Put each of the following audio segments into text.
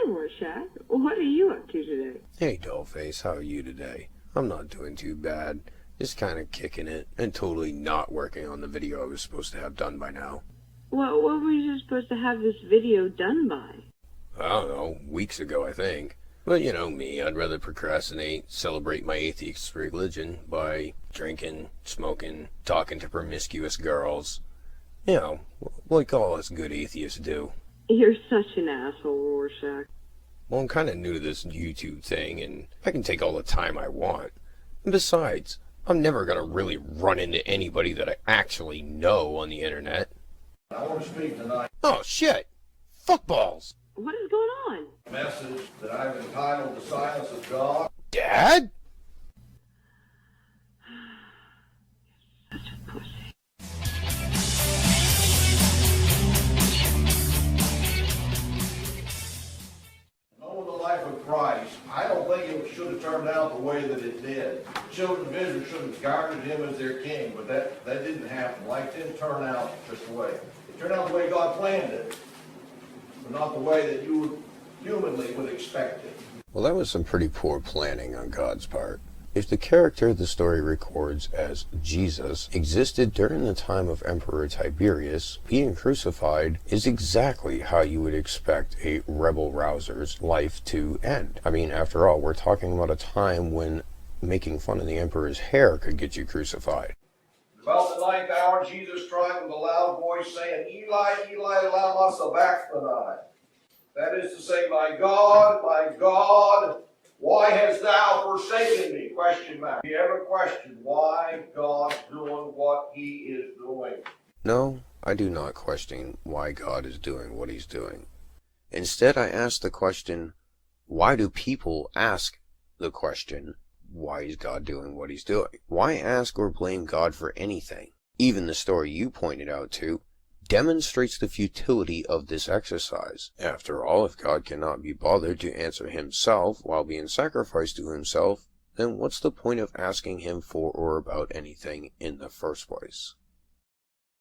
Rorschach. What are you up to today? Hey, Dollface, how are you today? I'm not doing too bad. Just kind of kicking it and totally not working on the video I was supposed to have done by now. Well, what were you supposed to have this video done by? I don't know, weeks ago, I think. But you know me, I'd rather procrastinate, celebrate my atheist religion by drinking, smoking, talking to promiscuous girls. You know, like all us good atheists do. You're such an asshole, Rorschach. Well, I'm kind of new to this YouTube thing, and I can take all the time I want. And besides, I'm never going to really run into anybody that I actually know on the internet. I want to speak tonight. Oh, shit! Fuckballs! What is going on? A message that I've entitled The Silence of God. Dad? Such a pussy. Knowing the life of Christ, I don't think it should have turned out the way that it did. The children of Israel should have regarded him as their king, but that didn't happen. Life didn't turn out just the way. It turned out the way God planned it, but not the way that you humanly would expect it. Well, that was some pretty poor planning on God's part. If the character the story records as Jesus existed during the time of Emperor Tiberius, being crucified is exactly how you would expect a rebel-rouser's life to end. I mean, after all, we're talking about a time when making fun of the emperor's hair could get you crucified. About the ninth hour, Jesus cried with a loud voice, saying, Eli, Eli, lama sabachthani. That is to say, my God, why hast thou forsaken me? Question mark. You ever question why God's doing what he is doing? No, I do not question why God is doing what he's doing. Instead, I ask the question, why do people ask the question, why is God doing what he's doing? Why ask or blame God for anything? Even the story you pointed out to demonstrates the futility of this exercise. After all, if God cannot be bothered to answer himself while being sacrificed to himself, then what's the point of asking him for or about anything in the first place?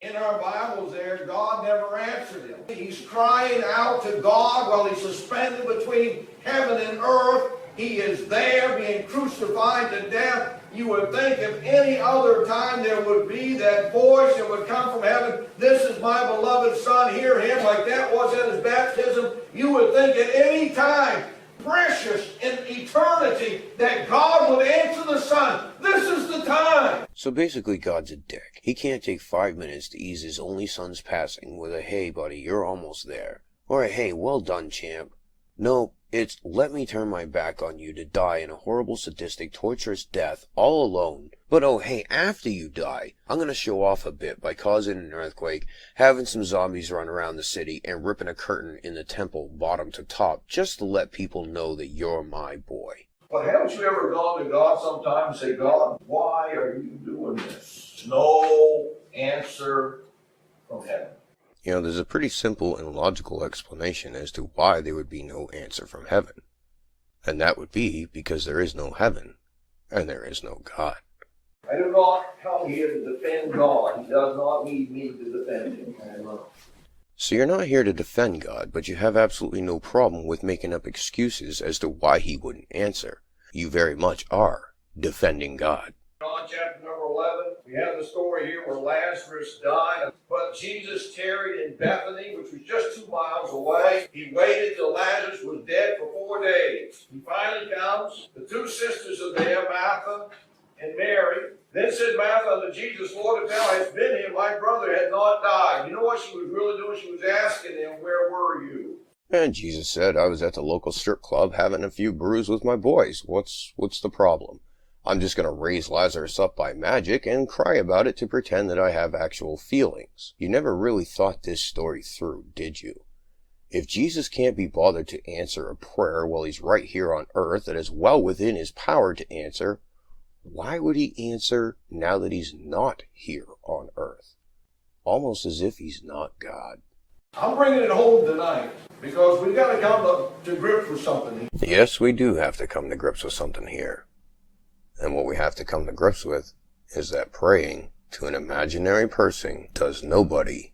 In our Bibles there, God never answered him. He's crying out to God while he's suspended between heaven and earth. He is there being crucified to death. You would think if any other time there would be that voice that would come from heaven, this is my beloved Son, hear him, like that was at his baptism. You would think at any time, precious in eternity, that God would answer the Son. This is the time. So basically God's a dick. He can't take 5 minutes to ease his only son's passing with a, hey buddy, you're almost there. Or a, hey, well done champ. No, it's let me turn my back on you to die in a horrible, sadistic, torturous death all alone. But oh hey, after you die, I'm gonna show off a bit by causing an earthquake, having some zombies run around the city, and ripping a curtain in the temple bottom to top, just to let people know that you're my boy. But haven't you ever gone to God sometime and say, God, why are you doing this? No answer from heaven. You know, there's a pretty simple and logical explanation as to why there would be no answer from heaven. And that would be because there is no heaven, and there is no God. I do not come here to defend God. He does not need me to defend him. So you're not here to defend God, but you have absolutely no problem with making up excuses as to why he wouldn't answer. You very much are defending God. John chapter number 11, we have the story here where Lazarus died, but Jesus tarried in Bethany, which was just 2 miles away. He waited till Lazarus was dead for 4 days. He finally comes. The 2 sisters are there, Martha and Mary. Then said Martha unto Jesus, Lord, if thou hadst been here, my brother had not died. You know what she was really doing? She was asking him, where were you? And Jesus said, I was at the local strip club having a few brews with my boys. What's the problem? I'm just going to raise Lazarus up by magic and cry about it to pretend that I have actual feelings. You never really thought this story through, did you? If Jesus can't be bothered to answer a prayer while he's right here on earth that is well within his power to answer, why would he answer now that he's not here on earth? Almost as if he's not God. I'm bringing it home tonight because we've got to come to grips with something. Yes, we do have to come to grips with something here. And what we have to come to grips with is that praying to an imaginary person does nobody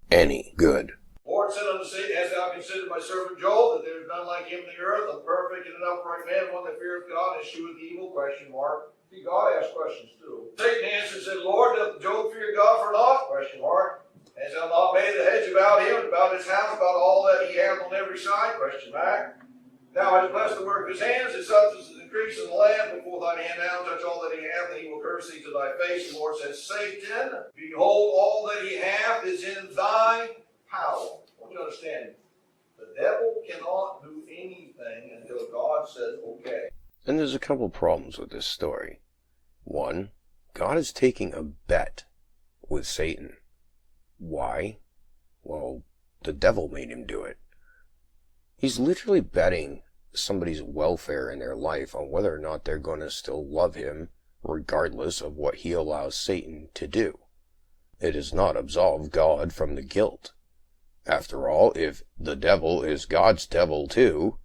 any good. Lord said unto Satan, hast thou considered my servant Job, that there is none like him in the earth, a perfect and an upright man, one that feareth God and escheweth evil, question mark. See, God asks questions too. Satan answered and said, Lord, doth Job fear God for naught? Question mark. And shall not made the hedge about him, about his house, about all that he hath on every side? Question mark. Thou hast blessed the work of his hands, his substance is increased in the land. Put forth thine hand now, touch all that he hath, and he will curse thee to thy face. The Lord says, Satan, behold, all that he hath is in thy power. I want you to understand, the devil cannot do anything until God says, okay. And there's a couple problems with this story. One, God is taking a bet with Satan. Why? Well, the devil made him do it. He's literally betting somebody's welfare in their life on whether or not they're going to still love him, regardless of what he allows Satan to do. It does not absolve God from the guilt. After all, if the devil is God's devil too,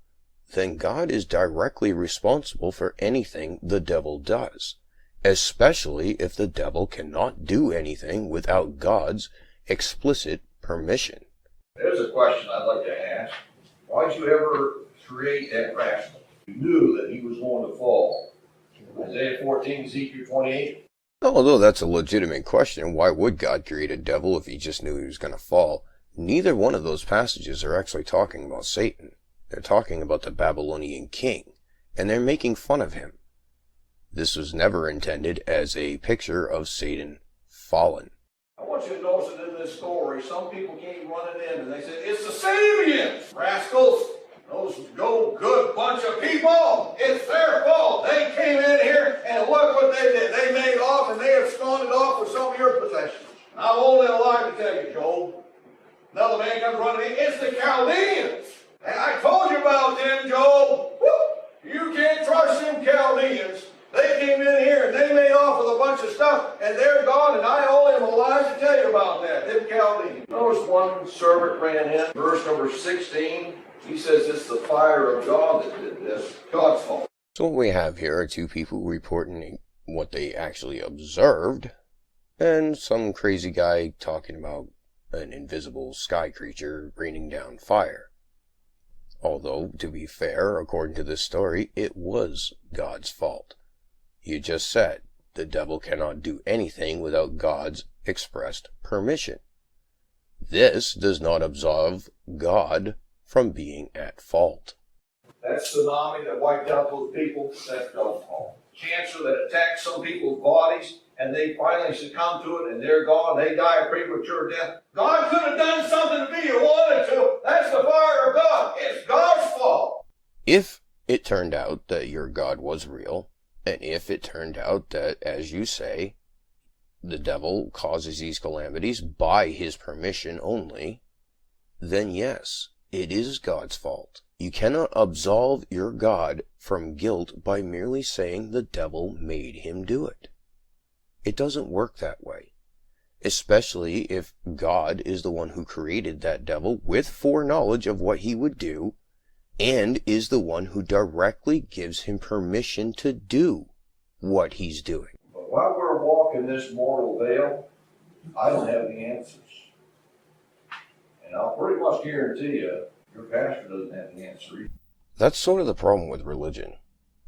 then God is directly responsible for anything the devil does, especially if the devil cannot do anything without God's explicit permission. There's a question I'd like to ask. Why did you ever create that rascal? You knew that he was going to fall. Isaiah 14, Ezekiel 28. Although that's a legitimate question, why would God create a devil if he just knew he was going to fall? Neither one of those passages are actually talking about Satan. They're talking about the Babylonian king, and they're making fun of him. This was never intended as a picture of Satan fallen. I want you to notice that in this story, some people came running in and they said, it's the Sabians, rascals. Those good bunch of people. It's their fault. They came in here and look what they did. They made off and they absconded off with some of your possessions. I'm only alive to tell you, Job. Another man comes running in. It's the Chaldeans. And I told you about them, Job. Woo! You can't trust them Chaldeans. They came in here and they made off with a bunch of stuff and they're gone, and I only am alive to tell you about that. Them Chaldeans. Notice one servant ran in, verse number 16. He says it's the fire of God that did this. God's fault. So what we have here are two people reporting what they actually observed, and some crazy guy talking about an invisible sky creature raining down fire. Although, to be fair, according to this story, it was God's fault. You just said the devil cannot do anything without God's expressed permission. This does not absolve God from being at fault. That tsunami that wiped out those people, that's God's fault. Cancer that attacks some people's bodies, and they finally succumb to it, and they're gone. They die a premature death. God could have done something to me if He wanted to. That's the fire of God. It's God's fault. If it turned out that your God was real, and if it turned out that, as you say, the devil causes these calamities by his permission only, then yes, it is God's fault. You cannot absolve your God from guilt by merely saying the devil made him do it. It doesn't work that way, especially if God is the one who created that devil with foreknowledge of what he would do, and is the one who directly gives him permission to do what he's doing. But while we're walking this mortal veil, I don't have the answers. And I'll pretty much guarantee you, your pastor doesn't have the answer either. That's sort of the problem with religion.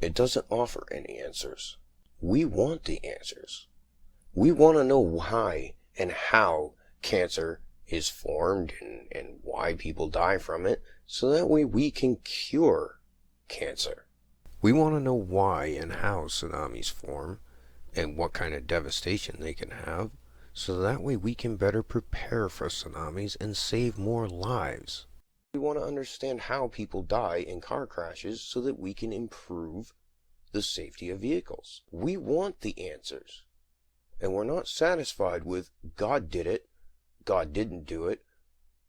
It doesn't offer any answers. We want the answers. We want to know why and how cancer is formed and why people die from it, so that way we can cure cancer. We want to know why and how tsunamis form and what kind of devastation they can have, so that way we can better prepare for tsunamis and save more lives. We want to understand how people die in car crashes so that we can improve the safety of vehicles. We want the answers. And we're not satisfied with God did it, God didn't do it,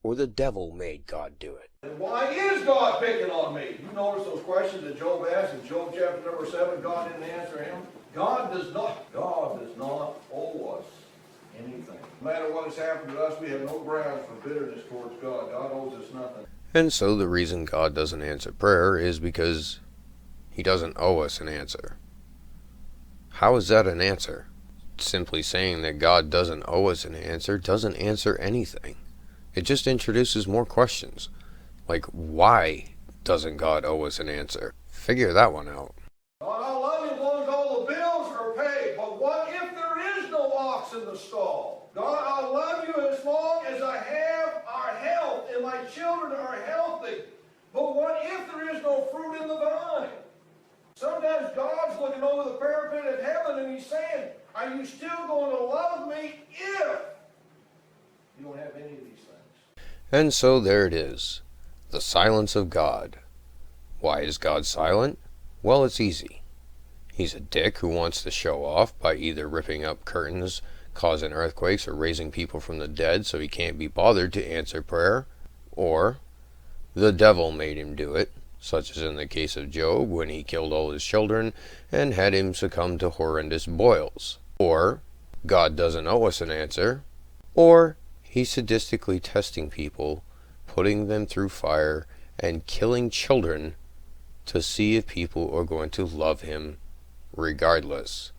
or the devil made God do it. And why is God picking on me? You notice those questions that Job asked in Job chapter number 7, God didn't answer him. God does not owe us anything. No matter what has happened to us, we have no grounds for bitterness towards God. God owes us nothing. And so the reason God doesn't answer prayer is because He doesn't owe us an answer. How is that an answer? Simply saying that God doesn't owe us an answer doesn't answer anything. It just introduces more questions. Like, why doesn't God owe us an answer? Figure that one out. God, I love you as long as all the bills are paid, but what if there is no ox in the stall? God, I love you as long as I have our health and my children are healthy, but what if there is no fruit in the vine? Sometimes God's looking over the parapet of heaven and he's saying, are you still going to love me if you don't have any of these things? And so there it is. The silence of God. Why is God silent? Well, it's easy. He's a dick who wants to show off by either ripping up curtains, causing earthquakes, or raising people from the dead so he can't be bothered to answer prayer. Or the devil made him do it, such as in the case of Job when he killed all his children and had him succumb to horrendous boils. Or God doesn't owe us an answer. Or he's sadistically testing people, putting them through fire, and killing children to see if people are going to love him regardless.